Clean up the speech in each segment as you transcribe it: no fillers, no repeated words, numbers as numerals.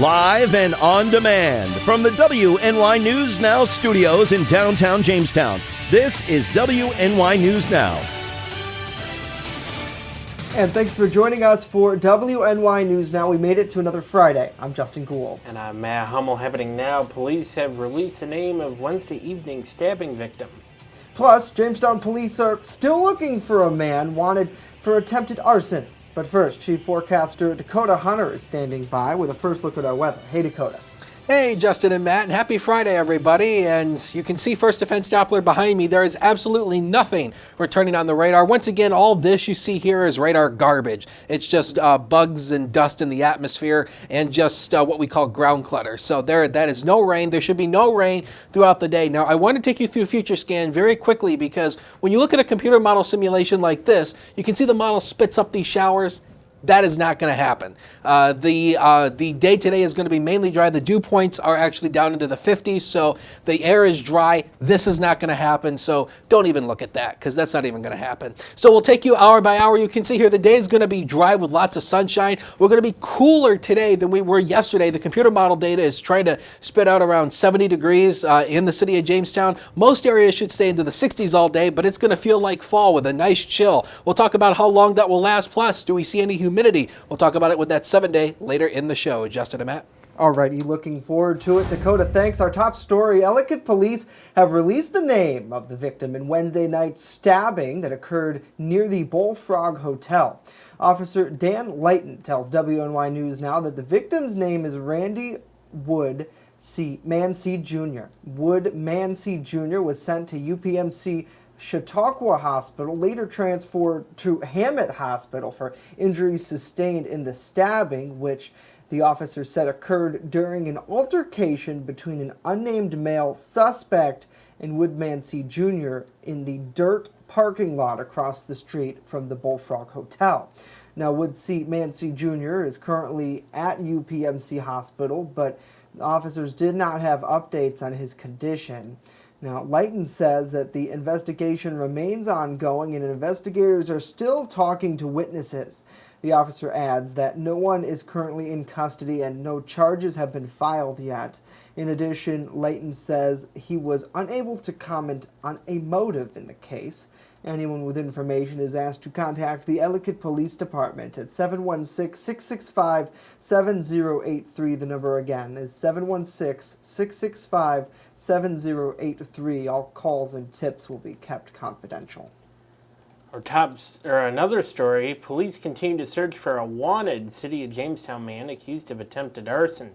Live and on demand from the WNY News Now studios in downtown Jamestown. This is WNY News Now. And thanks for joining us for WNY News Now. We made it to another Friday. I'm Justin Gould. And I'm Matt Hummel. Happening now, police have released the name of Wednesday evening stabbing victim. Plus, Jamestown police are still looking for a man wanted for attempted arson. But first, Chief Forecaster Dakota Hunter is standing by with a first look at our weather. Hey, Dakota. Hey, Justin and Matt, and happy Friday, everybody. And you can see First Defense Doppler behind me. There is absolutely nothing returning on the radar. Once again, all this you see here is radar garbage. It's just bugs and dust in the atmosphere and just what we call ground clutter. So that is no rain. There should be no rain throughout the day. Now, I want to take you through Future Scan very quickly because when you look at a computer model simulation like this, you can see the model spits up these showers. That is not going to happen. The day today is going to be mainly dry. The dew points are actually down into the 50s, so the air is dry. This is not going to happen, so don't even look at that because that's not even going to happen. So we'll take you hour by hour. You can see here the day is going to be dry with lots of sunshine. We're going to be cooler today than we were yesterday. The computer model data is trying to spit out around 70 degrees in the city of Jamestown. Most areas should stay into the 60s all day, but it's going to feel like fall with a nice chill. We'll talk about how long that will last. Plus, do we see any humidity? We'll talk about it with that 7-day later in the show. Justin and Matt. Alrighty, looking forward to it. Dakota, thanks. Our top story, Ellicott police have released the name of the victim in Wednesday night's stabbing that occurred near the Bullfrog Hotel. Officer Dan Lighton tells WNY News Now that the victim's name is Randy Wood Mancy Jr. Wood Mancy Jr. was sent to UPMC Chautauqua Hospital, later transferred to Hammett Hospital for injuries sustained in the stabbing, which the officer said occurred during an altercation between an unnamed male suspect and Wood Mancy Jr. in the dirt parking lot across the street from the Bullfrog Hotel. Now, Wood Mancy Jr. is currently at UPMC Hospital, but officers did not have updates on his condition. Now, Lighton says that the investigation remains ongoing and investigators are still talking to witnesses. The officer adds that no one is currently in custody and no charges have been filed yet. In addition, Lighton says he was unable to comment on a motive in the case. Anyone with information is asked to contact the Ellicott Police Department at 716-665-7083. The number again is 716-665-7083. All calls and tips will be kept confidential. Another story, police continue to search for a wanted City of Jamestown man accused of attempted arson.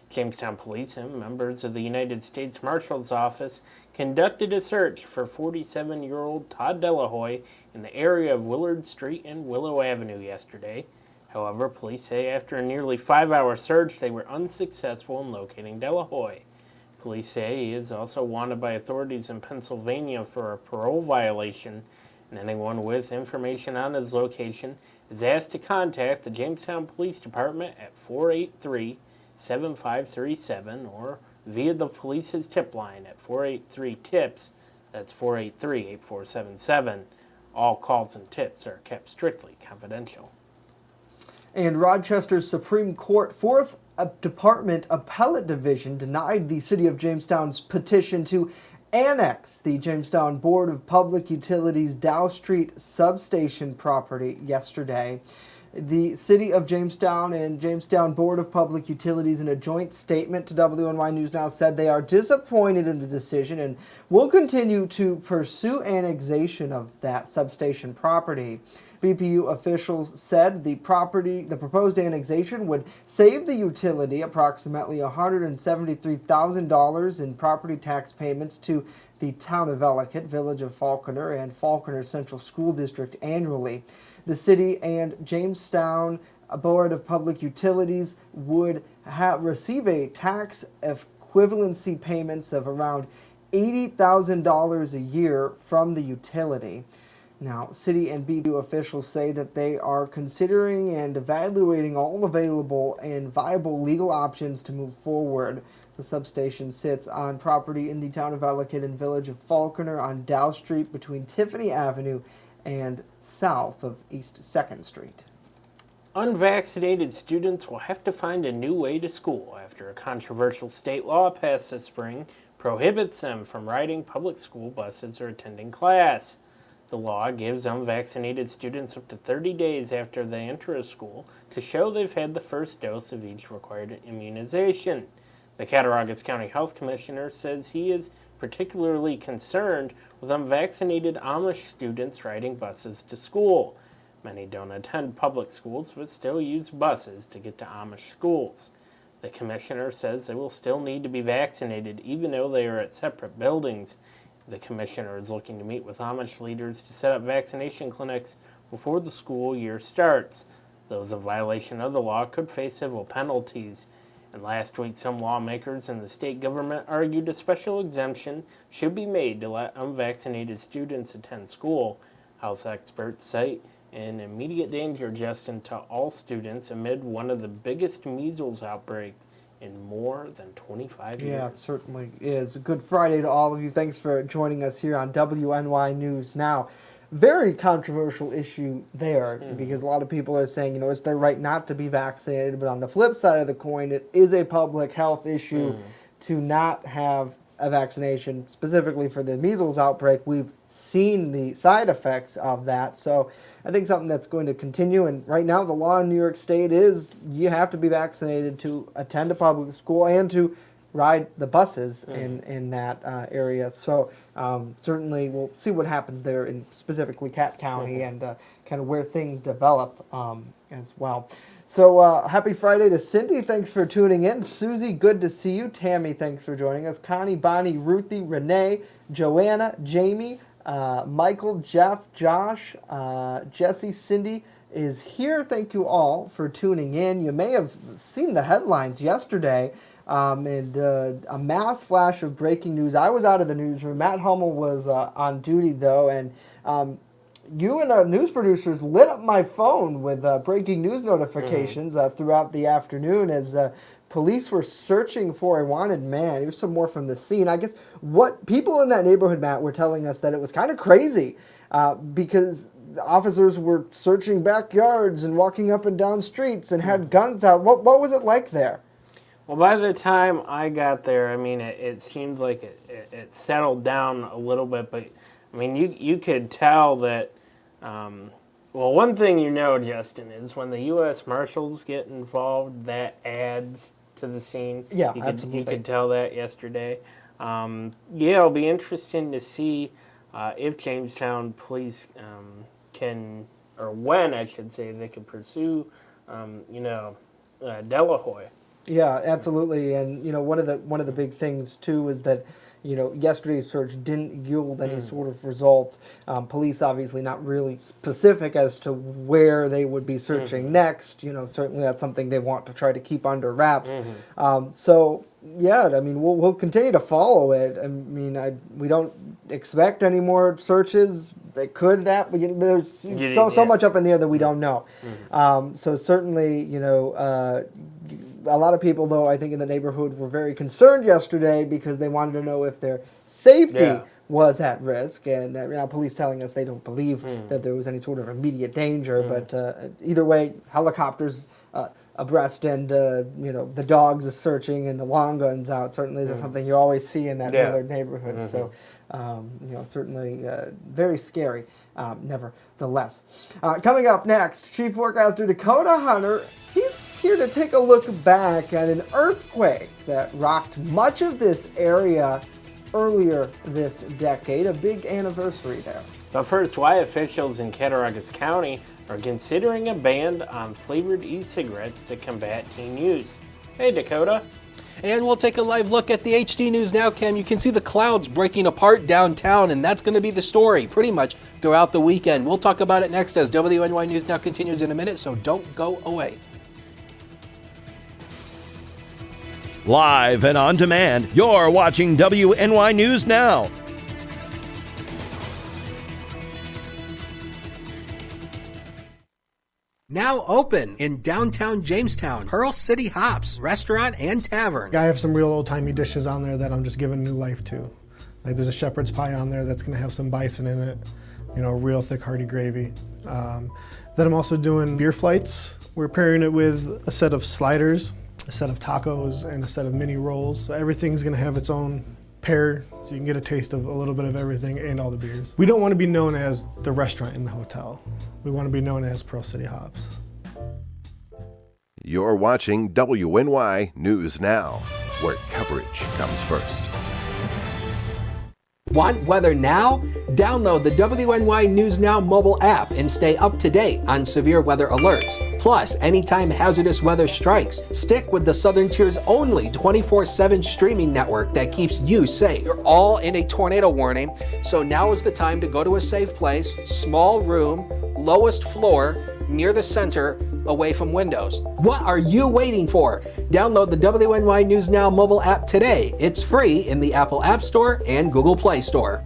Jamestown police and members of the United States Marshal's Office conducted a search for 47-year-old Todd Delahoy in the area of Willard Street and Willow Avenue yesterday. However, police say after a nearly 5-hour search, they were unsuccessful in locating Delahoy. Police say he is also wanted by authorities in Pennsylvania for a parole violation, and anyone with information on his location is asked to contact the Jamestown Police Department at 483-7537 or via the police's tip line at 483-TIPS. That's 483-8477. All calls and tips are kept strictly confidential. And Rochester's Supreme Court Fourth Department Appellate Division denied the City of Jamestown's petition to annex the Jamestown Board of Public Utilities Dow Street substation property yesterday. The City of Jamestown and Jamestown Board of Public Utilities, in a joint statement to WNY News Now, said they are disappointed in the decision and will continue to pursue annexation of that substation property. BPU officials said the proposed annexation would save the utility approximately $173,000 in property tax payments to the town of Ellicott, Village of Falconer, and Falconer Central School District annually. The city and Jamestown Board of Public Utilities would receive a tax equivalency payments of around $80,000 a year from the utility. Now, city and BPU officials say that they are considering and evaluating all available and viable legal options to move forward. The substation sits on property in the town of Ellicott and Village of Falconer on Dow Street between Tiffany Avenue and south of East 2nd Street. Unvaccinated students will have to find a new way to school after a controversial state law passed this spring prohibits them from riding public school buses or attending class. The law gives unvaccinated students up to 30 days after they enter a school to show they've had the first dose of each required immunization. The Cattaraugus County Health Commissioner says he is particularly concerned with unvaccinated Amish students riding buses to school. Many don't attend public schools but still use buses to get to Amish schools. The commissioner says they will still need to be vaccinated even though they are at separate buildings. The commissioner is looking to meet with Amish leaders to set up vaccination clinics before the school year starts. Those in violation of the law could face civil penalties. And last week, some lawmakers in the state government argued a special exemption should be made to let unvaccinated students attend school. Health experts cite an immediate danger, Justin, to all students amid one of the biggest measles outbreaks in more than 25 years. Yeah, it certainly is. Good Friday to all of you. Thanks for joining us here on WNY News Now. Very controversial issue there because a lot of people are saying, it's their right not to be vaccinated. But on the flip side of the coin, it is a public health issue to not have a vaccination, specifically for the measles outbreak. We've seen the side effects of that. So I think something that's going to continue. And right now, the law in New York State is you have to be vaccinated to attend a public school and to ride the buses in that area. So certainly we'll see what happens there in specifically Cat County and kind of where things develop as well. So happy Friday to Cindy. Thanks for tuning in. Susie, good to see you. Tammy, thanks for joining us. Connie, Bonnie, Ruthie, Renee, Joanna, Jamie, Michael, Jeff, Josh, Jesse, Cindy is here. Thank you all for tuning in. You may have seen the headlines yesterday. And a mass flash of breaking news. I was out of the newsroom. Matt Hummel was on duty, though, and you and our news producers lit up my phone with breaking news notifications throughout the afternoon as police were searching for a wanted man. Here's some more from the scene. I guess what people in that neighborhood, Matt, were telling us that it was kind of crazy because the officers were searching backyards and walking up and down streets and had guns out. What was it like there? Well, by the time I got there, I mean, it seemed like it settled down a little bit, but, I mean, you could tell that, well, one thing Justin, is when the U.S. Marshals get involved, that adds to the scene. Yeah, absolutely. You could tell that yesterday. It'll be interesting to see if Jamestown police can, or when, I should say, they can pursue, Delahoy. Yeah, absolutely. And one of the big things too is that yesterday's search didn't yield any sort of results. Police obviously not really specific as to where they would be searching next. Certainly that's something they want to try to keep under wraps. So yeah, I mean we'll continue to follow it. I mean we don't expect any more searches. They could happen. But, there's so much up in the air that we don't know. So certainly a lot of people, though, I think in the neighborhood were very concerned yesterday because they wanted to know if their safety was at risk. And now police telling us they don't believe that there was any sort of immediate danger. But either way, helicopters abreast and, the dogs are searching and the long guns out. Certainly is something you always see in that other neighborhood. So, certainly very scary, nevertheless. Coming up next, Chief Forecaster Dakota Hunter. He's here to take a look back at an earthquake that rocked much of this area earlier this decade. A big anniversary there. But first, why officials in Cattaraugus County are considering a ban on flavored e-cigarettes to combat teen use. Hey, Dakota. And we'll take a live look at the HD News Now cam. You can see the clouds breaking apart downtown, and that's going to be the story pretty much throughout the weekend. We'll talk about it next as WNY News Now continues in a minute, so don't go away. Live and on demand, you're watching WNY News Now. Now open in downtown Jamestown, Pearl City Hops, restaurant and tavern. I have some real old-timey dishes on there that I'm just giving new life to. Like there's a shepherd's pie on there that's going to have some bison in it, real thick hearty gravy. Then I'm also doing beer flights. We're pairing it with a set of sliders, a set of tacos, and a set of mini rolls. So everything's gonna have its own pair, so you can get a taste of a little bit of everything and all the beers. We don't want to be known as the restaurant in the hotel. We want to be known as Pearl City Hops. You're watching WNY News Now, where coverage comes first. Want weather now? Download the WNY News Now mobile app and stay up to date on severe weather alerts. Plus, anytime hazardous weather strikes, stick with the Southern Tier's only 24/7 streaming network that keeps you safe. You're all in a tornado warning, so now is the time to go to a safe place, small room, lowest floor, near the center, away from windows. What are you waiting for? Download the WNY News Now mobile app today. It's free in the Apple App Store and Google Play Store.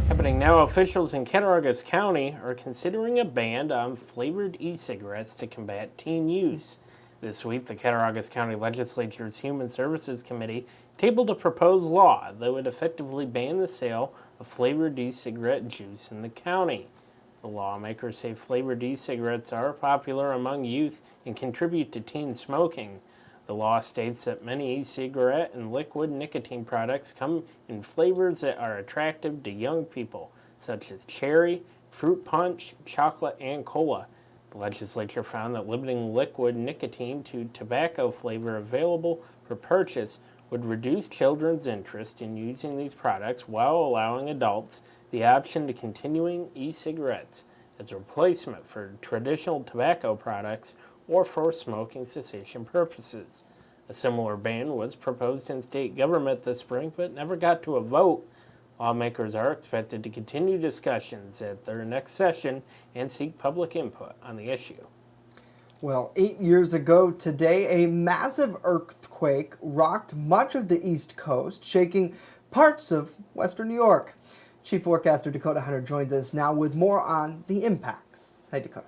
Happening now, officials in Cattaraugus County are considering a ban on flavored e-cigarettes to combat teen use. This week, the Cattaraugus County Legislature's Human Services Committee tabled a proposed law that would effectively ban the sale of flavored e-cigarette juice in the county. The lawmakers say flavored e-cigarettes are popular among youth and contribute to teen smoking. The law states that many e-cigarette and liquid nicotine products come in flavors that are attractive to young people, such as cherry, fruit punch, chocolate, and cola. The legislature found that limiting liquid nicotine to tobacco flavor available for purchase would reduce children's interest in using these products while allowing adults the option to continuing e-cigarettes as a replacement for traditional tobacco products or for smoking cessation purposes. A similar ban was proposed in state government this spring but never got to a vote. Lawmakers are expected to continue discussions at their next session and seek public input on the issue. Well, 8 years ago today, a massive earthquake rocked much of the East Coast, shaking parts of Western New York. Chief Forecaster Dakota Hunter joins us now with more on the impacts. Hey, Dakota.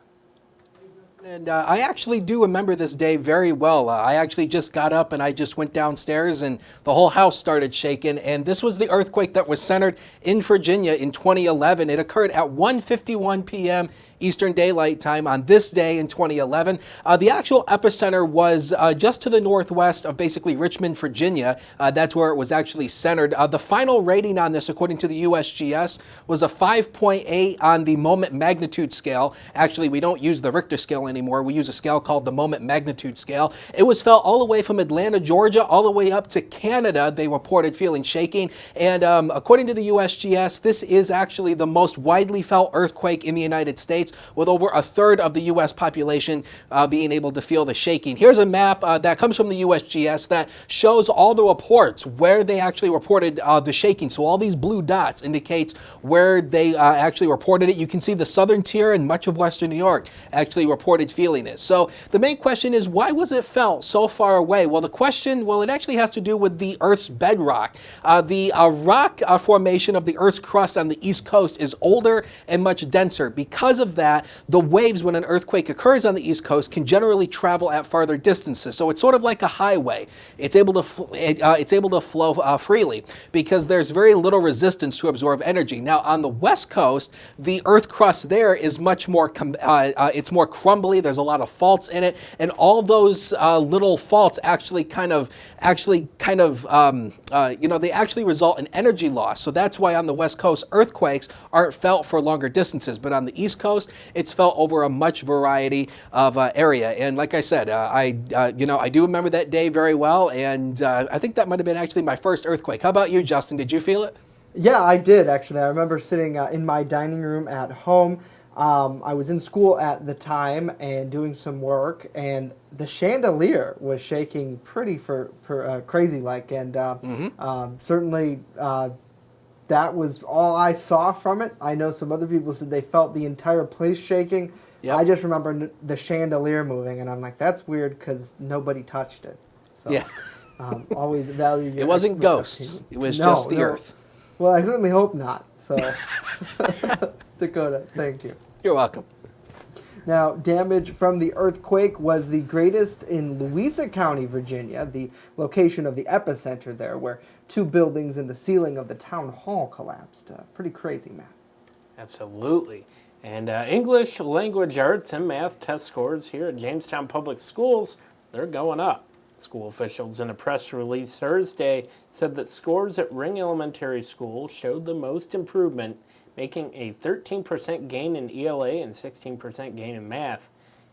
And I actually do remember this day very well. I actually just got up and I just went downstairs and the whole house started shaking. And this was the earthquake that was centered in Virginia in 2011. It occurred at 1:51 p.m. Eastern Daylight Time on this day in 2011. The actual epicenter was just to the northwest of basically Richmond, Virginia. That's where it was actually centered. The final rating on this, according to the USGS, was a 5.8 on the moment magnitude scale. Actually, we don't use the Richter scale anymore. We use a scale called the moment magnitude scale. It was felt all the way from Atlanta, Georgia, all the way up to Canada. They reported feeling shaking. And according to the USGS, this is actually the most widely felt earthquake in the United States, with over a third of the U.S. population being able to feel the shaking. Here's a map that comes from the USGS that shows all the reports where they actually reported the shaking. So all these blue dots indicates where they actually reported it. You can see the Southern Tier and much of Western New York actually reported feeling it. So the main question is, why was it felt so far away? Well, it actually has to do with the Earth's bedrock. The rock formation of the Earth's crust on the East Coast is older and much denser. Because of that, the waves when an earthquake occurs on the East Coast can generally travel at farther distances. So it's sort of like a highway. It's able to flow freely because there's very little resistance to absorb energy. Now on the West Coast, the Earth crust there is much more it's more crumbly. There's a lot of faults in it, and all those little faults actually they actually result in energy loss. So that's why on the West Coast, earthquakes aren't felt for longer distances, but on the East Coast, it's felt over a much variety of area. And like I said, I do remember that day very well, and I think that might have been actually my first earthquake. How about you, Justin? Did you feel it? Yeah, I did actually. I remember sitting in my dining room at home. I was in school at the time and doing some work, and the chandelier was shaking pretty crazy like, and certainly that was all I saw from it. I know some other people said they felt the entire place shaking. Yep. I just remember the chandelier moving, and I'm like, that's weird because nobody touched it. So, yeah. Always value your. It wasn't ghosts. It was just the earth. Well, I certainly hope not. So, Dakota, thank you. You're welcome. Now, damage from the earthquake was the greatest in Louisa County, Virginia, the location of the epicenter there, where 2 buildings and the ceiling of the town hall collapsed. Pretty crazy, Matt. Absolutely. And English, language arts, and math test scores here at Jamestown Public Schools, they're going up. School officials in a press release Thursday said that scores at Ring Elementary School showed the most improvement, making a 13% gain in ELA and 16% gain in math.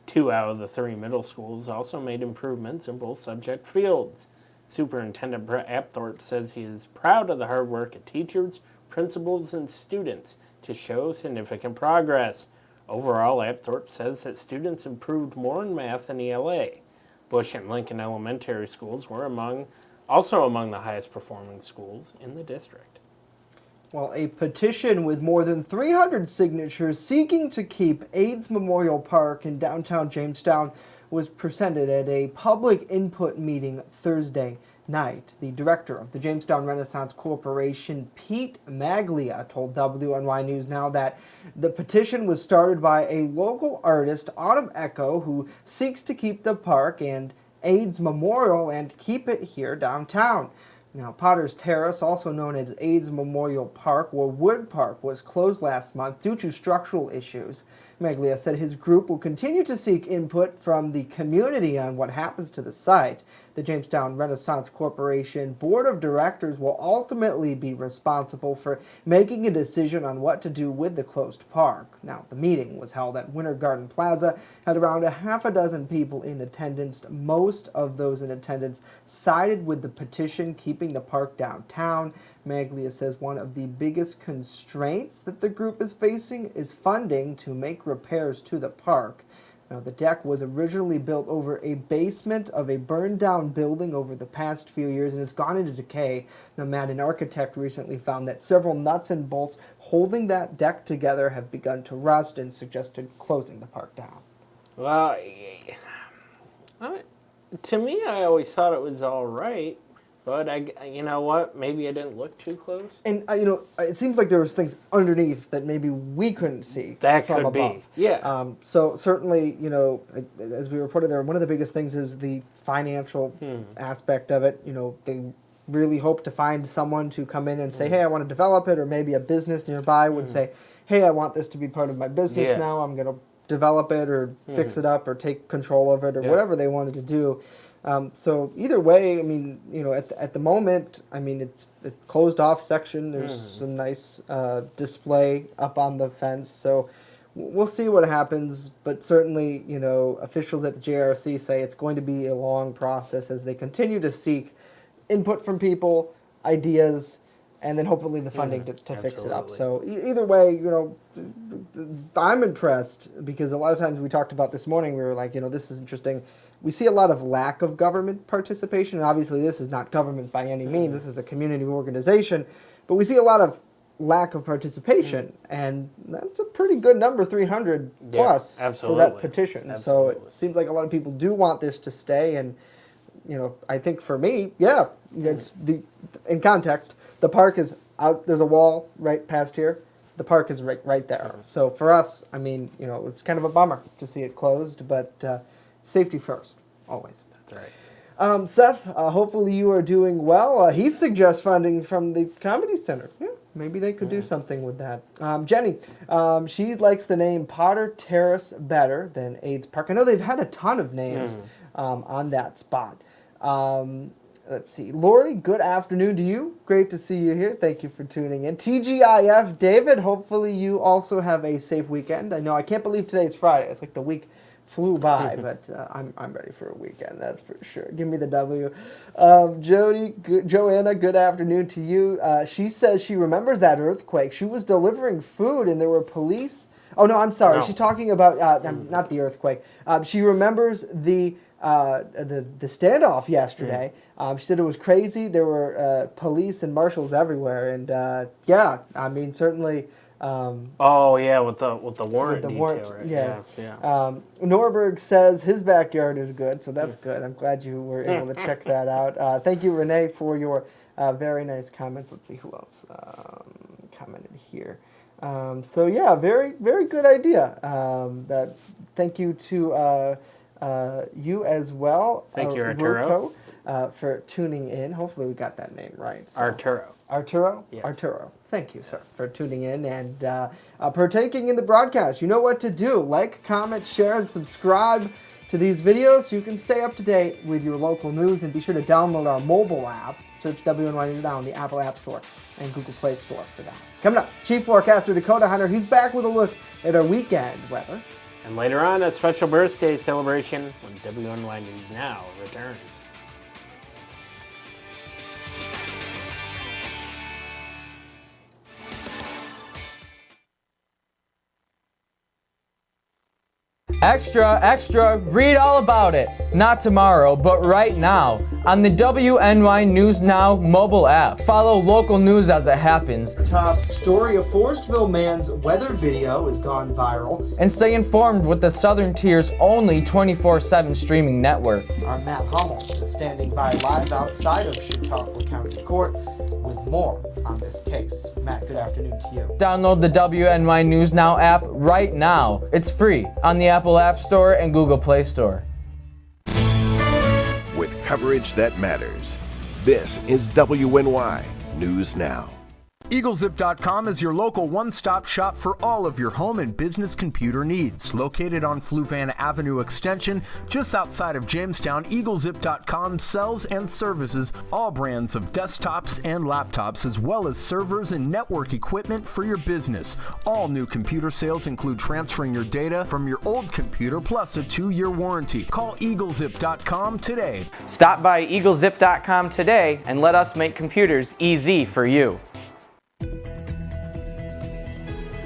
2 out of the 3 middle schools also made improvements in both subject fields. Superintendent Brett Apthorpe says he is proud of the hard work of teachers, principals, and students to show significant progress. Overall, Apthorpe says that students improved more in math than ELA. Bush and Lincoln Elementary Schools were also among the highest performing schools in the district. Well, a petition with more than 300 signatures seeking to keep AIDS Memorial Park in downtown Jamestown was presented at a public input meeting Thursday night. The director of the Jamestown Renaissance Corporation, Pete Maglia, told WNY News Now that the petition was started by a local artist, Autumn Echo, who seeks to keep the park and AIDS Memorial and keep it here downtown. Now, Potter's Terrace, also known as AIDS Memorial Park or Wood Park, was closed last month due to structural issues. Maglia said his group will continue to seek input from the community on what happens to the site. The Jamestown Renaissance Corporation Board of Directors will ultimately be responsible for making a decision on what to do with the closed park. Now, the meeting was held at Winter Garden Plaza, had around a half a dozen people in attendance. Most of those in attendance sided with the petition keeping the park downtown. Maglia says one of the biggest constraints that the group is facing is funding to make repairs to the park. Now, the deck was originally built over a basement of a burned-down building over the past few years and has gone into decay. Now, Matt, an architect, recently found that several nuts and bolts holding that deck together have begun to rust and suggested closing the park down. Well, to me, I always thought it was all right. But you know what? Maybe I didn't look too close. And it seems like there was things underneath that maybe we couldn't see. That from could above. be, yeah. So certainly, as we reported there, one of the biggest things is the financial aspect of it. They really hope to find someone to come in and say, hey, I want to develop it, or maybe a business nearby would say, hey, I want this to be part of my business now. I'm going to develop it or fix it up or take control of it or whatever they wanted to do. So either way, at the moment, it's a closed off section. There's some nice display up on the fence. So we'll see what happens. But certainly, officials at the JRC say it's going to be a long process as they continue to seek input from people, ideas, and then hopefully the funding to fix it up. So either way, I'm impressed because a lot of times we talked about this morning, we were like, this is interesting. We see a lot of lack of government participation, and obviously this is not government by any means. This is a community organization, but we see a lot of lack of participation, and that's a pretty good number, 300 plus for that petition. So it seems like a lot of people do want this to stay, and I think for me, it's in context, the park is out. There's a wall right past here. The park is right there. So for us, it's kind of a bummer to see it closed, but safety first, always. That's right. Seth, hopefully you are doing well. He suggests funding from the Comedy Center. Yeah, maybe they could do something with that. Jenny, she likes the name Potter Terrace better than AIDS Park. I know they've had a ton of names on that spot. Let's see. Lori, good afternoon to you. Great to see you here. Thank you for tuning in. TGIF, David, hopefully you also have a safe weekend. I know I can't believe today's Friday. It's like the week flew by, but I'm ready for a weekend, that's for sure. Give me the W. Joanna, good afternoon to you. She says she remembers that earthquake. She was delivering food and there were police. Oh, no, I'm sorry. No. She's talking about, not the earthquake. She remembers the standoff yesterday. She said it was crazy. There were police and marshals everywhere. And, certainly... with the warrant detail, right? Yeah. Norberg says his backyard is good, so that's good. I'm glad you were able to check that out. Thank you, Renee, for your very nice comments. Let's see who else commented here. Very, very good idea. Thank you to you as well. Thank you, Arturo. For tuning in. Hopefully we got that name right. So. Arturo? Arturo? Yes. Arturo. Thank you, sir, for tuning in and partaking in the broadcast. You know what to do. Like, comment, share, and subscribe to these videos so you can stay up to date with your local news. And be sure to download our mobile app. Search WNY News Now in the Apple App Store and Google Play Store for that. Coming up, Chief Forecaster Dakota Hunter. He's back with a look at our weekend weather. And later on, a special birthday celebration when WNY News Now returns. Extra, extra, read all about it. Not tomorrow, but right now on the WNY News Now mobile app. Follow local news as it happens. Top story, a Forestville man's weather video has gone viral. And stay informed with the Southern Tier's only 24/7 streaming network. Our Matt Hummel is standing by live outside of Chautauqua County Court with more on this case. Matt, good afternoon to you. Download the WNY News Now app right now. It's free on the Apple App Store and Google Play Store. With coverage that matters, this is WNY News Now. EagleZip.com is your local one-stop shop for all of your home and business computer needs. Located on Fluvan Avenue Extension, just outside of Jamestown, EagleZip.com sells and services all brands of desktops and laptops, as well as servers and network equipment for your business. All new computer sales include transferring your data from your old computer, plus a 2-year warranty. Call EagleZip.com today. Stop by EagleZip.com today and let us make computers easy for you.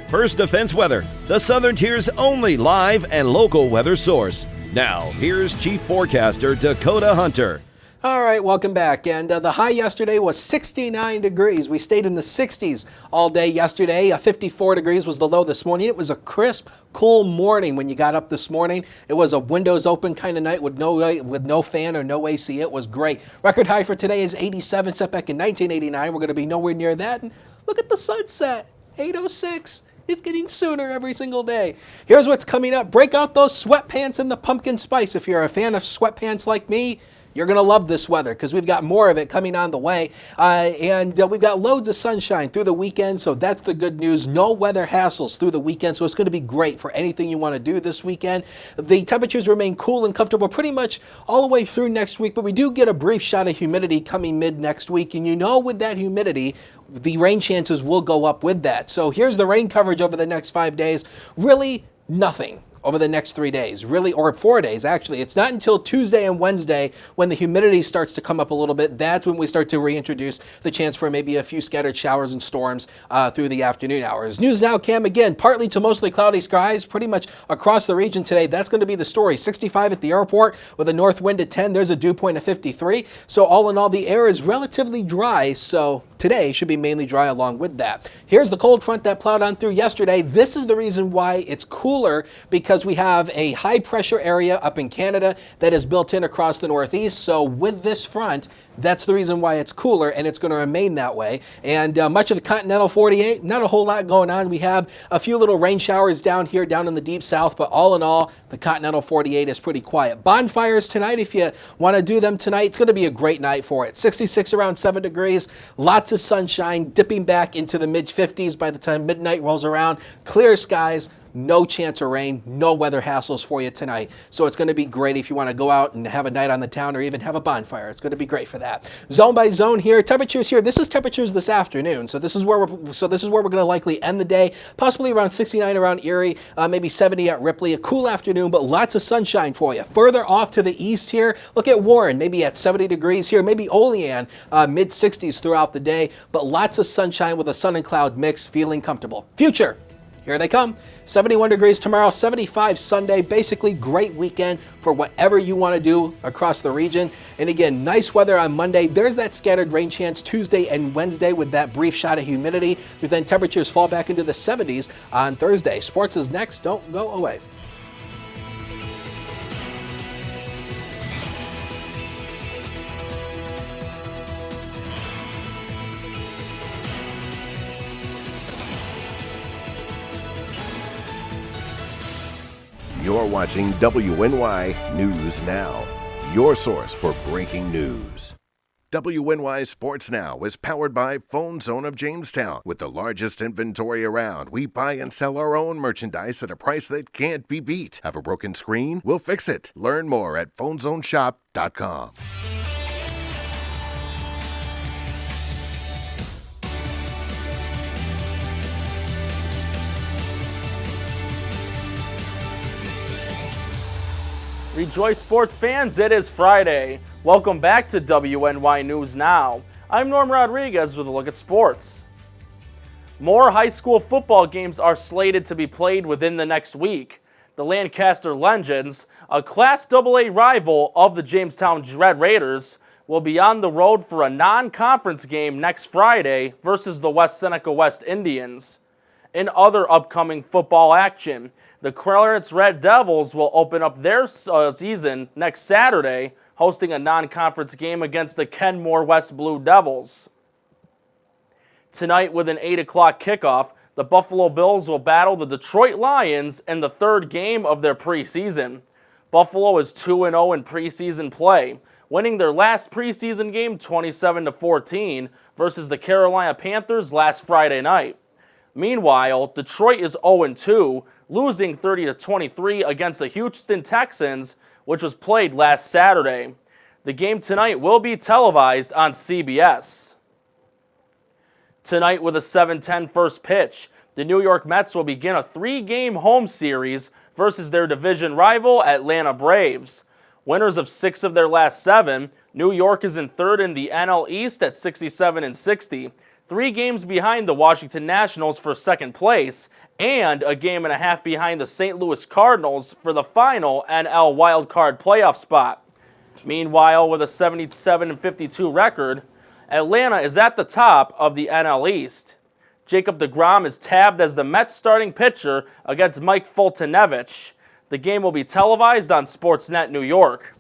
First Defense Weather, the Southern Tier's only live and local weather source. Now, here's Chief Forecaster Dakota Hunter. All right, welcome back. And the high yesterday was 69 degrees. We stayed in the 60s all day yesterday. 54 degrees was the low this morning. It was a crisp, cool morning when you got up this morning. It was a windows open kind of night with no fan or no AC. It was great. Record high for today is 87, set back in 1989. We're going to be nowhere near that. And look at the sunset, 8:06. It's getting sooner every single day. Here's what's coming up. Break out those sweatpants and the pumpkin spice. If you're a fan of sweatpants like me, you're going to love this weather because we've got more of it coming on the way. And we've got loads of sunshine through the weekend, so that's the good news. No weather hassles through the weekend, so it's going to be great for anything you want to do this weekend. The temperatures remain cool and comfortable pretty much all the way through next week, but we do get a brief shot of humidity coming mid next week. And you know, with that humidity, the rain chances will go up with that. So here's the rain coverage over the next 5 days. Really nothing over the next 3 days, really, or 4 days, actually. It's not until Tuesday and Wednesday when the humidity starts to come up a little bit. That's when we start to reintroduce the chance for maybe a few scattered showers and storms through the afternoon hours. News Now Cam, again, partly to mostly cloudy skies pretty much across the region today. That's going to be the story. 65 at the airport with a north wind at 10. There's a dew point of 53. So all in all, the air is relatively dry, so today should be mainly dry along with that. Here's the cold front that plowed on through yesterday. This is the reason why it's cooler, because we have a high pressure area up in Canada that is built in across the Northeast. So with this front, that's the reason why it's cooler, and it's going to remain that way. And much of the continental 48, not a whole lot going on. We have a few little rain showers down here, down in the deep south, but all in all, the continental 48 is pretty quiet. Bonfires tonight, if you want to do them tonight, it's going to be a great night for it. 66 around 7 degrees, lots of sunshine, dipping back into the mid-50s by the time midnight rolls around. Clear skies. No chance of rain, no weather hassles for you tonight. So it's going to be great if you want to go out and have a night on the town or even have a bonfire. It's going to be great for that. Zone by zone here, temperatures here. This is temperatures this afternoon. So this is where we're going to likely end the day. Possibly around 69 around Erie, maybe 70 at Ripley. A cool afternoon, but lots of sunshine for you. Further off to the east here, look at Warren, maybe at 70 degrees here. Maybe Olean, mid 60s throughout the day, but lots of sunshine with a sun and cloud mix, feeling comfortable. Future. Here they come. 71 degrees tomorrow, 75 Sunday. Basically, great weekend for whatever you want to do across the region. And again, nice weather on Monday. There's that scattered rain chance Tuesday and Wednesday with that brief shot of humidity. But then temperatures fall back into the 70s on Thursday. Sports is next. Don't go away. You're watching WNY News Now, your source for breaking news. WNY Sports Now is powered by Phone Zone of Jamestown. With the largest inventory around, we buy and sell our own merchandise at a price that can't be beat. Have a broken screen? We'll fix it. Learn more at phonezoneshop.com. Rejoice sports fans, it is Friday. Welcome back to WNY News Now. I'm Norm Rodriguez with a look at sports. More high school football games are slated to be played within the next week. The Lancaster Legends, a Class AA rival of the Jamestown Red Raiders, will be on the road for a non-conference game next Friday versus the West Seneca West Indians. In other upcoming football action, the Clarence Red Devils will open up their season next Saturday, hosting a non-conference game against the Kenmore West Blue Devils. Tonight, with an 8 o'clock kickoff, the Buffalo Bills will battle the Detroit Lions in the third game of their preseason. Buffalo is 2-0 in preseason play, winning their last preseason game 27-14 versus the Carolina Panthers last Friday night. Meanwhile, Detroit is 0-2, losing 30-23 against the Houston Texans, which was played last Saturday. The game tonight will be televised on CBS. Tonight, with a 7:10 first pitch, the New York Mets will begin a 3-game home series versus their division rival Atlanta Braves. Winners of 6 of their last 7, New York is in third in the NL East at 67-60, 3 games behind the Washington Nationals for second place, and a game and a half behind the St. Louis Cardinals for the final NL wildcard playoff spot. Meanwhile, with a 77-52 record, Atlanta is at the top of the NL East. Jacob deGrom is tabbed as the Mets starting pitcher against Mike Foltynewicz. The game will be televised on Sportsnet New York.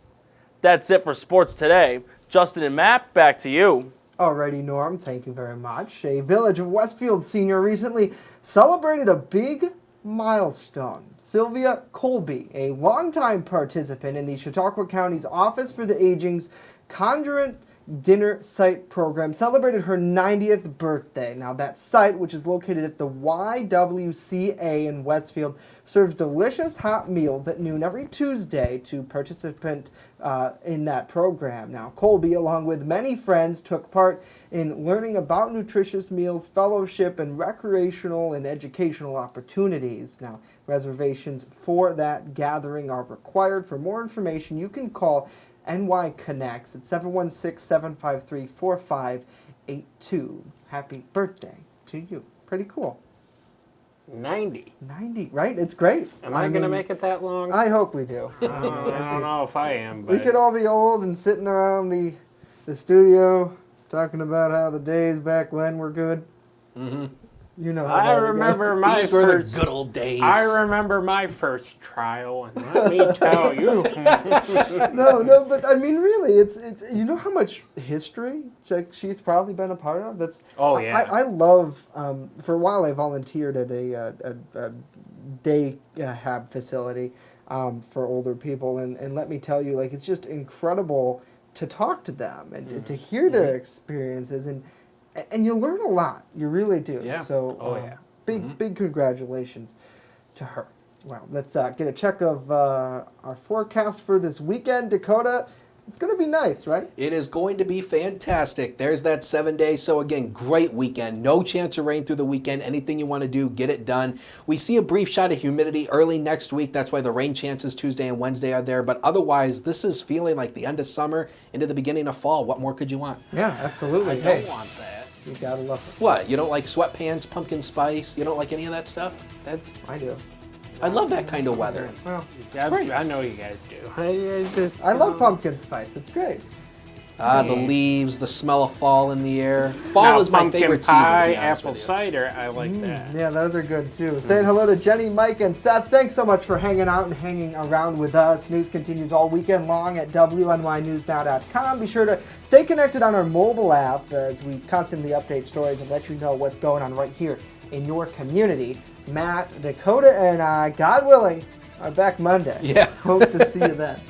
That's it for sports today. Justin and Matt, back to you. Alrighty, Norm, thank you very much. A Village of Westfield senior recently celebrated a big milestone. Sylvia Colby, a longtime participant in the Chautauqua County's Office for the Aging's Conjurant Dinner Site program, celebrated her 90th birthday. Now, that site, which is located at the YWCA in Westfield, serves delicious hot meals at noon every Tuesday to participants in that program. Now, Colby, along with many friends, took part in learning about nutritious meals, fellowship, and recreational and educational opportunities. Now, reservations for that gathering are required. For more information, you can call NY Connects at 716-753-4582. Happy birthday to you. Pretty cool. 90. 90, right? It's great. Am I going to make it that long? I hope we do. I don't know if I am. But we could all be old and sitting around the studio talking about how the days back when were good. Mm-hmm. You know how I remember my These were the good old days. I remember my first trial, and let me tell you. No, but I mean, really, it's you know how much history she's probably been a part of. That's I love. For a while, I volunteered at a day hab facility for older people, and let me tell you, like, it's just incredible to talk to them and to hear their experiences and you learn a lot. You really do. Yeah. So, big congratulations to her. Well, let's get a check of our forecast for this weekend. Dakota, it's going to be nice, right? It is going to be fantastic. There's that 7 days. So again, great weekend. No chance of rain through the weekend. Anything you want to do, get it done. We see a brief shot of humidity early next week. That's why the rain chances Tuesday and Wednesday are there. But otherwise, this is feeling like the end of summer into the beginning of fall. What more could you want? Yeah, absolutely. I don't want that. You gotta love it. What? You don't like sweatpants, pumpkin spice? You don't like any of that stuff? I do. I love that kind of weather. Well, I know you guys do. I love pumpkin spice. It's great. The leaves, the smell of fall in the air. Fall is my favorite season, to be honest apple with you. cider, I like that. Yeah, those are good too. Saying hello to Jenny, Mike, and Seth. Thanks so much for hanging out and hanging around with us. News continues all weekend long at WNYNewsNow.com. Be sure to stay connected on our mobile app as we constantly update stories and let you know what's going on right here in your community. Matt, Dakota, and I, God willing, are back Monday. Yeah. Hope to see you then.